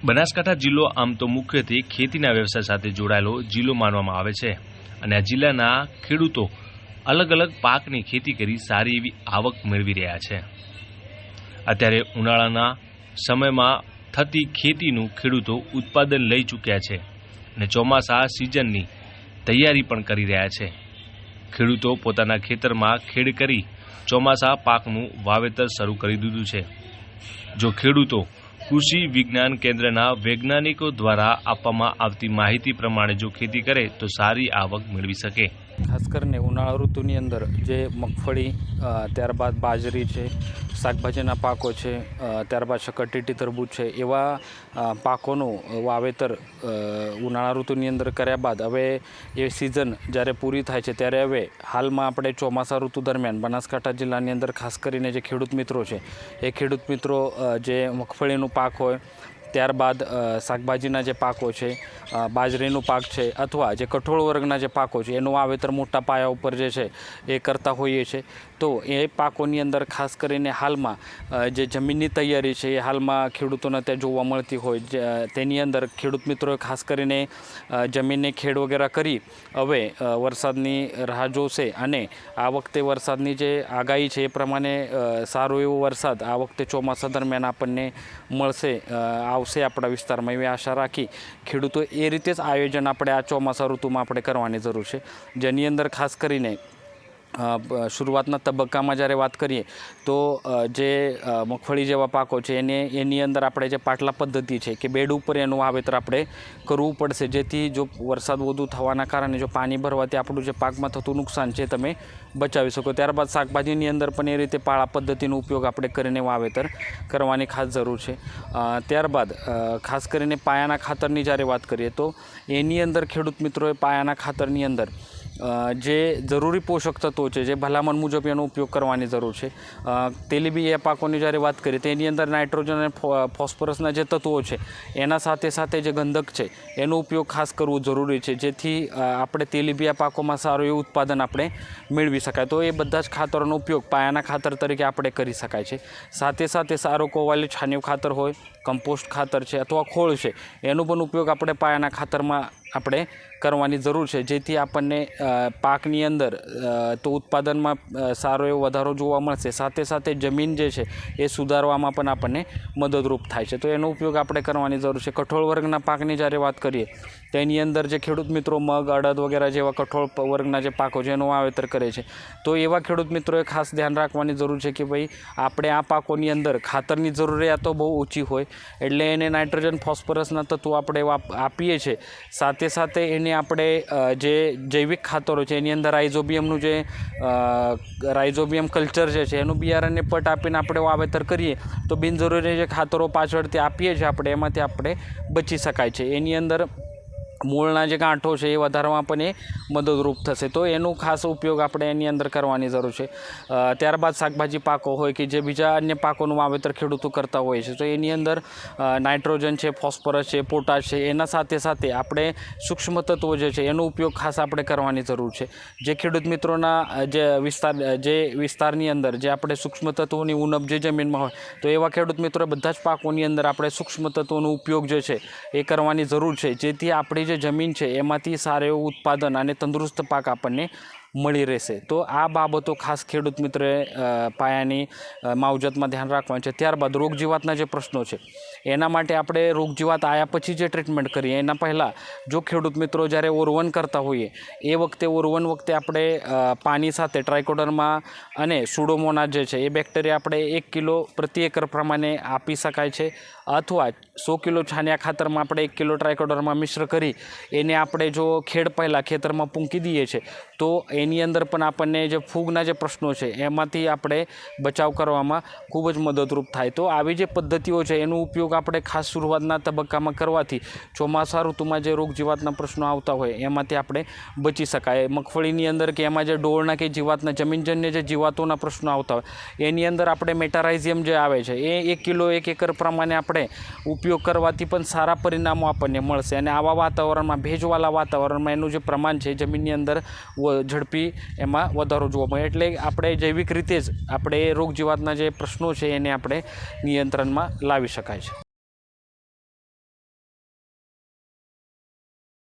બનાસકાંઠા જિલ્લો આમ તો મુખ્યત્વે ખેતીના વ્યવસાય સાથે જોડાયેલો જિલ્લો માનવામાં આવે છે અને આ જિલ્લાના ખેડૂતો અલગ અલગ પાકની ખેતી કરી સારી એવી આવક મેળવી રહ્યા છે। અત્યારે ઉનાળાના સમયમાં થતી ખેતીનું ખેડૂતો ઉત્પાદન લઈ ચૂક્યા છે અને ચોમાસા સિઝનની તૈયારી પણ કરી રહ્યા છે। ખેડૂતો પોતાના ખેતરમાં ખેડ કરી ચોમાસા પાકનું વાવેતર શરૂ કરી દીધું છે। જો ખેડૂતો કૃષિ વિજ્ઞાન કેન્દ્રના વૈજ્ઞાનિકો દ્વારા આપવામાં આવતી માહિતી પ્રમાણે જો ખેતી કરે તો સારી આવક મેળવી શકે। ખાસ કરીને ઉનાળા ઋતુની અંદર જે મગફળી, ત્યારબાદ બાજરી છે, શાકભાજીના પાકો છે, ત્યારબાદ શકરટેટી તરબૂચ છે, એવા પાકોનું વાવેતર ઉનાળા ઋતુની અંદર કર્યા બાદ હવે એ સિઝન જ્યારે પૂરી થાય છે ત્યારે હવે હાલમાં આપણે ચોમાસા ઋતુ દરમિયાન બનાસકાંઠા જિલ્લાની અંદર ખાસ કરીને જે ખેડૂત મિત્રો છે એ ખેડૂત મિત્રો જે મગફળીનું પાક હોય, ત્યારબાદ શાકભાજીના જે પાકો છે, બાજરીનું પાક છે અથવા જે કઠોળ વર્ગના જે પાકો છે એનું વાવેતર મોટા પાયા ઉપર જે છે એ કરતા હોઈએ છીએ। તો એ પાકોની અંદર ખાસ કરીને હાલમાં જે જમીનની તૈયારી છે એ હાલમાં ખેડૂતોને ત્યાં જોવા મળતી હોય। તેની અંદર ખેડૂત મિત્રોએ ખાસ કરીને જમીનને ખેડ વગેરે કરી હવે વરસાદની રાહ જોશે અને આ વખતે વરસાદની જે આગાહી છે એ પ્રમાણે સારો એવો વરસાદ આ વખતે ચોમાસા દરમિયાન આપણને મળશે, આવશે આપણા વિસ્તારમાં, એવી આશા રાખી ખેડૂતો એ રીતે જ આયોજન આપણે આ ચોમાસા ઋતુમાં આપણે કરવાની જરૂર છે। જેની અંદર ખાસ કરીને શરૂઆતના તબક્કામાં જ્યારે વાત કરીએ તો જે મગફળી જેવા પાકો છે એની અંદર આપણે જે પાટલા પદ્ધતિ છે કે બેડ ઉપર એનું વાવેતર આપણે કરવું પડશે, જેથી જો વરસાદ વધુ થવાના કારણે જો પાણી ભરવાથી આપણું જે પાકમાં થતું નુકસાન છે તમે બચાવી શકો। ત્યારબાદ શાકભાજીની અંદર પણ એ રીતે પાળા પદ્ધતિનો ઉપયોગ આપણે કરીને વાવેતર કરવાની ખાસ જરૂર છે। ત્યારબાદ ખાસ કરીને પાયાના ખાતરની જ્યારે વાત કરીએ તો એની અંદર ખેડૂત મિત્રોએ પાયાના ખાતરની અંદર જે જરૂરી પોષક તત્વો છે જે ભલામણ મુજબ એનો ઉપયોગ કરવાની જરૂર છે। તેલીબિયા પાકોની જ્યારે વાત કરીએ તો એની અંદર નાઇટ્રોજન અને ફોસ્ફરસના જે તત્વો છે એના સાથે સાથે જે ગંધક છે એનો ઉપયોગ ખાસ કરવો જરૂરી છે, જેથી આપણે તેલીબિયા પાકોમાં સારું એવું ઉત્પાદન આપણે મેળવી શકાય। તો એ બધા જ ખાતરોનો ઉપયોગ પાયાના ખાતર તરીકે આપણે કરી શકાય છે। સાથે સાથે સારો કોવાલી છાણિયું ખાતર હોય, કમ્પોસ્ટ ખાતર છે અથવા ખોળ છે એનો પણ ઉપયોગ આપણે પાયાના ખાતરમાં આપણે કરવાની જરૂર છે, જેથી આપણને પાકની અંદર તો ઉત્પાદનમાં સારો એવો વધારો જોવા મળશે, સાથે સાથે જમીન જે છે એ સુધારવામાં પણ આપણને મદદરૂપ થાય છે। તો એનો ઉપયોગ આપણે કરવાની જરૂર છે। કઠોળ વર્ગના પાકની જ્યારે વાત કરીએ તો એની અંદર જે ખેડૂત મિત્રો મગ, અડદ વગેરે જેવા કઠોળ વર્ગના જે પાકો છે એનું વાવેતર કરે છે તો એવા ખેડૂત મિત્રોએ ખાસ ધ્યાન રાખવાની જરૂર છે કે ભાઈ આપણે આ પાકોની અંદર ખાતરની જરૂરિયાતો બહુ ઓછી હોય એટલે એને નાઇટ્રોજન ફોસ્ફરસના તત્વો આપણે આપીએ છીએ। સાથે સાથે એને આપણે જે જૈવિક ખાતરો છે એની અંદર રાઇઝોબિયમનું જે રાઇઝોબિયમ કલ્ચર જે છે એનું બિયારણને પટ આપીને આપણે વાવેતર કરીએ તો બિનજરૂરી જે ખાતરો પાછળથી આપીએ છીએ આપણે એમાંથી આપણે બચી શકાય છે। એની અંદર મૂળના જે ગાંઠો છે એ વધારવામાં પણ એ મદદરૂપ થશે, તો એનો ખાસ ઉપયોગ આપણે એની અંદર કરવાની જરૂર છે। ત્યારબાદ શાકભાજી પાકો હોય કે જે બીજા અન્ય પાકોનું વાવેતર ખેડૂતો કરતા હોય છે તો એની અંદર નાઇટ્રોજન છે, ફોસ્ફરસ છે, પોટાશ છે, એના સાથે સાથે આપણે સૂક્ષ્મ તત્વો જે છે એનો ઉપયોગ ખાસ આપણે કરવાની જરૂર છે। જે ખેડૂત મિત્રોના જે વિસ્તારની અંદર જે આપણે સૂક્ષ્મ તત્વોની ઉણપ જે જમીનમાં હોય તો એવા ખેડૂત મિત્રો બધા જ પાકોની અંદર આપણે સૂક્ષ્મ તત્વોનો ઉપયોગ જે છે એ કરવાની જરૂર છે, જેથી આપણી જે જમીન છે એમાંથી સારું એવું ઉત્પાદન અને તંદુરસ્ત પાક આપણને મળી રહેશે। તો આ બાબતો ખાસ ખેડૂત મિત્રોએ પાયાની માવજતમાં ધ્યાન રાખવાનું છે। ત્યારબાદ રોગ જીવાતના જે પ્રશ્નો છે એના માટે આપણે રોગ જીવાત આવ્યા પછી જે ટ્રીટમેન્ટ કરીએ એના પહેલાં જો ખેડૂત મિત્રો જ્યારે ઓરવન કરતા હોઈએ એ વખતે ઓરવન વખતે આપણે પાણી સાથે ટ્રાઇકોડર્મા અને સુડોમોનાસ જે છે એ બેક્ટેરિયા આપણે 1 કિલો પ્રતિ એકર પ્રમાણે આપી શકાય છે, અથવા 100 કિલો છાણિયા ખાતરમાં આપણે 1 કિલો ટ્રાઇકોડર્મા મિશ્ર કરી એને આપણે જો ખેડ પહેલાં ખેતરમાં પૂંકી દઈએ છીએ તો એની અંદર પણ આપણને જે ફૂગના જે પ્રશ્નો છે એમાંથી આપણે બચાવ કરવામાં ખૂબ જ મદદરૂપ થાય। તો આવી જે પદ્ધતિઓ છે એનો ઉપયોગ આપણે ખાસ શરૂઆતના તબક્કામાં કરવાથી ચોમાસા ઋતુમાં જે રોગ જીવાતના પ્રશ્નો આવતા હોય એમાંથી આપણે બચી શકાય। મગફળીની અંદર કે એમાં જે ડોળના કે જીવાતના જમીનજન્ય જે જીવાતોના પ્રશ્નો આવતા હોય એની અંદર આપણે મેટારાઇઝિયમ જે આવે છે એ 1 કિલો 1 એકર પ્રમાણે આપણે ઉપયોગ કરવાથી પણ સારા પરિણામો આપણને મળશે અને આવા વાતાવરણમાં, ભેજવાળા વાતાવરણમાં એનું જે પ્રમાણ છે જમીનની અંદર ઝડપી એમાં વધારો જોવા મળે, એટલે આપણે જૈવિક રીતે જ આપણે રોગ જીવાતના જે પ્રશ્નો છે એને આપણે નિયંત્રણમાં લાવી શકાય છે।